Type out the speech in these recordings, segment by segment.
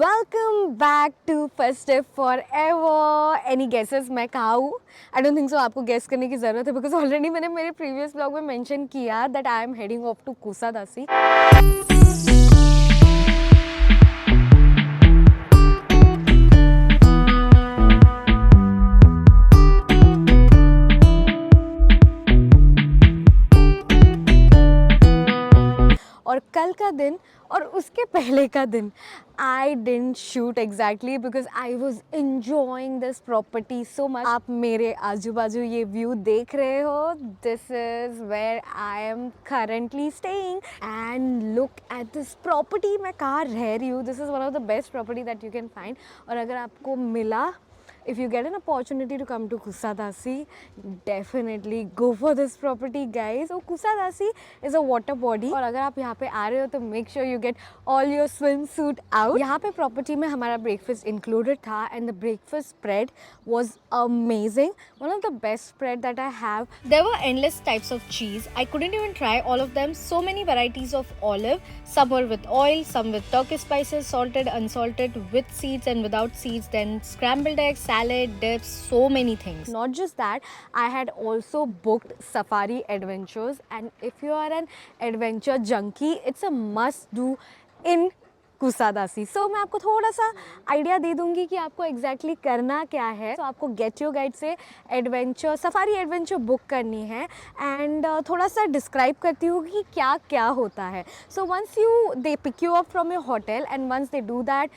Welcome back to festive for ever. Any guesses मैं कहाँ हूँ? आई डोंट थिंक सो आपको गेस करने की ज़रूरत है बिकॉज ऑलरेडी मैंने मेरे प्रीवियस ब्लॉग में मेंशन किया that I am heading off to Kusadasi. और कल का दिन और उसके पहले का दिन I didn't shoot exactly because I was enjoying this property so much. आप मेरे आजू बाजू ये व्यू देख रहे हो, this is where I am currently staying and look at this property. मैं कहाँ रह रही हूँ, this is one of the best property that you can find. और अगर आपको मिला, if you get an opportunity to come to Kusadasi, definitely go for this property guys. So Kusadasi is a water body और अगर आप यहाँ पे आ रहे हो तो make sure you get all your swimsuit out. यहाँ पे property में हमारा breakfast included था and the breakfast spread was amazing. One of the best spread that I have. There were endless types of cheese. I couldn't even try all of them. So many varieties of olive. Some were with oil, some with Turkish spices, salted, unsalted, with seeds and without seeds. Then scrambled eggs, salad, dips, so many things. Not just that, I had also booked safari adventures, and if you are an adventure junkie, it's a must do in कुसादासी। सो मैं आपको थोड़ा सा idea दे दूंगी कि आपको exactly करना क्या है। तो आपको गेट योर गाइड से एडवेंचर सफारी एडवेंचर बुक करनी है एंड थोड़ा सा डिस्क्राइब करती हूँ कि क्या क्या होता है। So once they pick you up from your hotel and once they do that,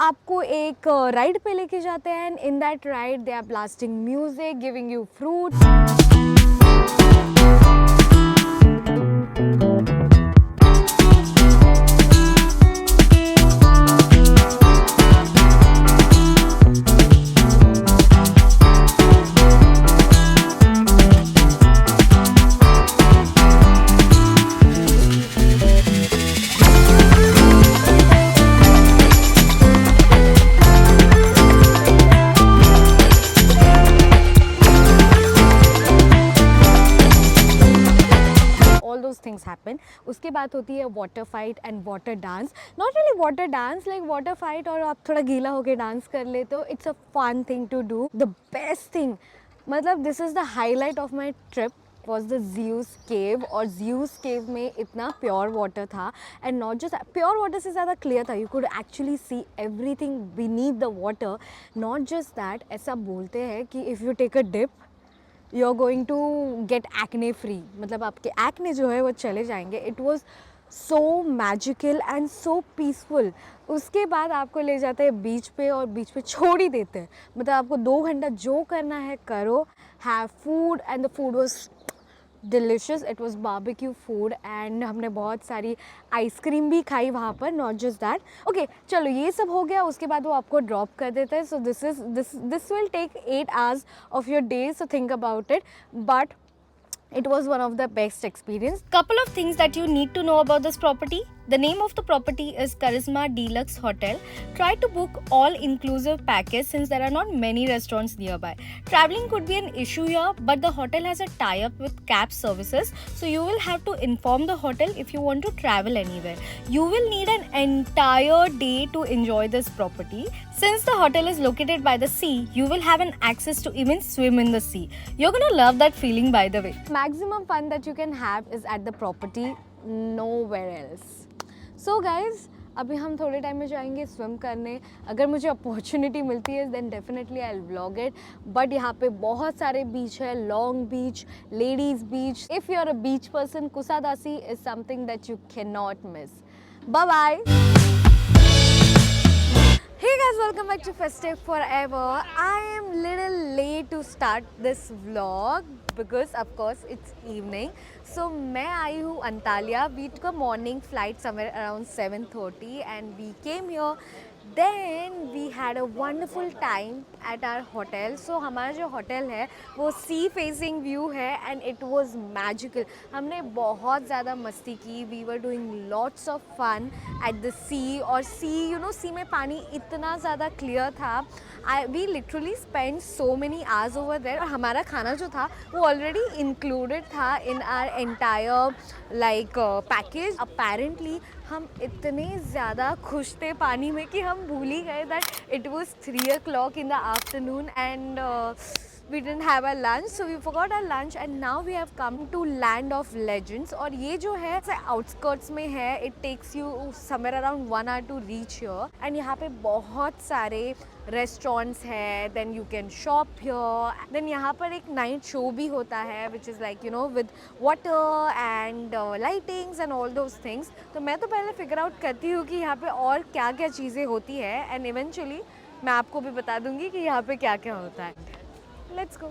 आपको एक राइड पे लेके जाते हैं and in that ride they are blasting music, giving you fruit. Things happen. उसके बाद होती है water fight and water dance. Not really water dance, like water fight और आप थोड़ा गीला होकर डांस कर लेते हो। It's a fun thing to do. The best thing, मतलब this is the highlight of my trip was the Zeus cave. और ज़्यूस केव में इतना प्योर वाटर था and not just pure water से ज़्यादा क्लियर था। You could actually see everything beneath the water. Not just that, ऐसा बोलते हैं कि if you take a dip you are going to get acne free, मतलब आपके एक्ने जो है वो चले जाएंगे। It was so magical and so peaceful. उसके बाद आपको ले जाते हैं बीच पे और बीच पे छोड़ ही देते हैं, मतलब आपको 2 घंटा जो करना है करो, have food and the food was delicious. It was barbecue food and हमने बहुत सारी आइसक्रीम भी खाई वहाँ पर। नॉट जस्ट दैट, ओके चलो ये सब हो गया। उसके बाद वो आपको ड्रॉप कर देते हैं। So this will take 8 hours of your day, so think about it, but it was one of the best experience. Couple of things that you need to know about this property. The name of the property is Charisma Deluxe Hotel. Try to book all-inclusive package since there are not many restaurants nearby. Traveling could be an issue here, but the hotel has a tie-up with cab services, so you will have to inform the hotel if you want to travel anywhere. You will need an entire day to enjoy this property. Since the hotel is located by the sea, you will have an access to even swim in the sea. You're gonna love that feeling, by the way. Maximum fun that you can have is at the property, nowhere else. So guys, अभी हम थोड़े time में जाएंगे swim करने। अगर मुझे opportunity मिलती है then definitely I will vlog it. But यहाँ पे बहुत सारे बीच है, long beach, ladies beach. If you are a beach person, Kusadasi is something that you can not miss. Bye bye. Hey guys, welcome back to Festive Forever. I am little late to start this vlog because of course it's evening. So मैं आई हूँ Antalya. We took a morning flight somewhere around 7:30 and we came here. Then we had a wonderful time at our hotel. So हमारा जो hotel है वो sea facing view है and it was magical. हमने बहुत ज़्यादा मस्ती की। We were doing lots of fun at the sea. और sea, you know, sea में पानी इतना ज़्यादा clear था, we literally spent so many hours over there. और हमारा खाना जो था वो already included था in our entire like package. Apparently हम इतने ज़्यादा खुश थे पानी में कि हम भूल ही गए that it was 3 o'clock in the afternoon and we didn't have our lunch, so we forgot our lunch and now we have come to Land of Legends. और ये जो है outskirts में है, it takes you somewhere around 1 hour to reach here and यहाँ पे बहुत सारे restaurants है, then you can shop here, then यहाँ पर एक night show भी होता है which is like you know with water and lightings and all those things. तो मैं तो पहले figure out करती हूँ कि यहाँ पे और क्या क्या चीज़ें होती है and eventually मैं आपको भी बता दूँगी कि यहाँ पे क्या क्या होता है. Let's go.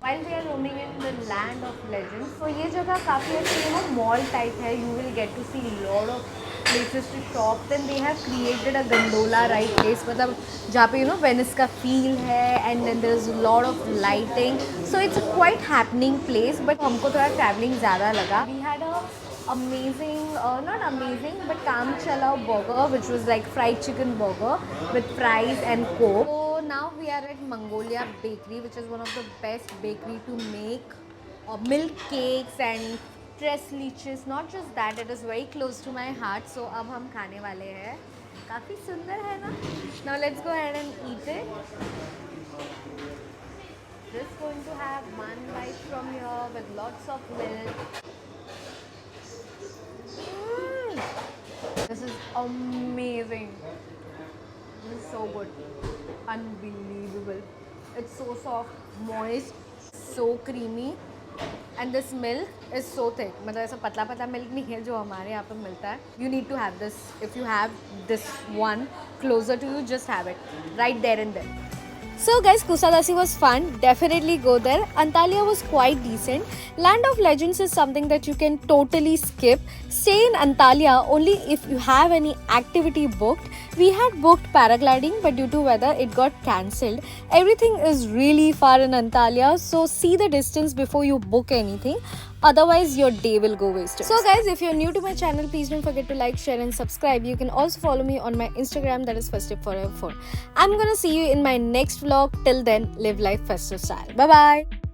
While we are roaming in the Land of Legends, so ये जगह काफ़ी अच्छी है, mall type है. You will get to see lot of places to shop. Then they have created a gondola ride place, मतलब जहाँ पे you know Venice का feel है, and then there is a lot of lighting. So it's a quite happening place, but हमको थोड़ा traveling ज़्यादा लगा. We had a amazing, not amazing, but काम चलाओ burger, which was like fried chicken burger with fries and coke. So now we are at Mongolia Bakery, which is one of the best bakery to make milk cakes and tres leches. Not just that, it is very close to my heart. So अब हम खाने वाले हैं. काफ़ी सुंदर है ना? Now let's go ahead and eat it. Just going to have one bite from here with lots of milk. This is amazing. This is so good. Unbelievable. It's so soft, moist, so creamy. And this milk is so thick. मतलब ऐसा पतला पतला milk नहीं है जो हमारे यहाँ पे मिलता है. You need to have this. If you have this one closer to you, just have it right there and then. So guys, Kusadasi was fun. Definitely go there. Antalya was quite decent. Land of Legends is something that you can totally skip. Stay in Antalya only if you have any activity booked. We had booked paragliding, but due to weather, it got cancelled. Everything is really far in Antalya, so see the distance before you book anything. Otherwise, your day will go wasted. So guys, if you're new to my channel, please don't forget to like, share and subscribe. You can also follow me on my Instagram, that is Festive Forever 4. I'm gonna see you in my next vlog. Till then, live life festive style. Bye bye.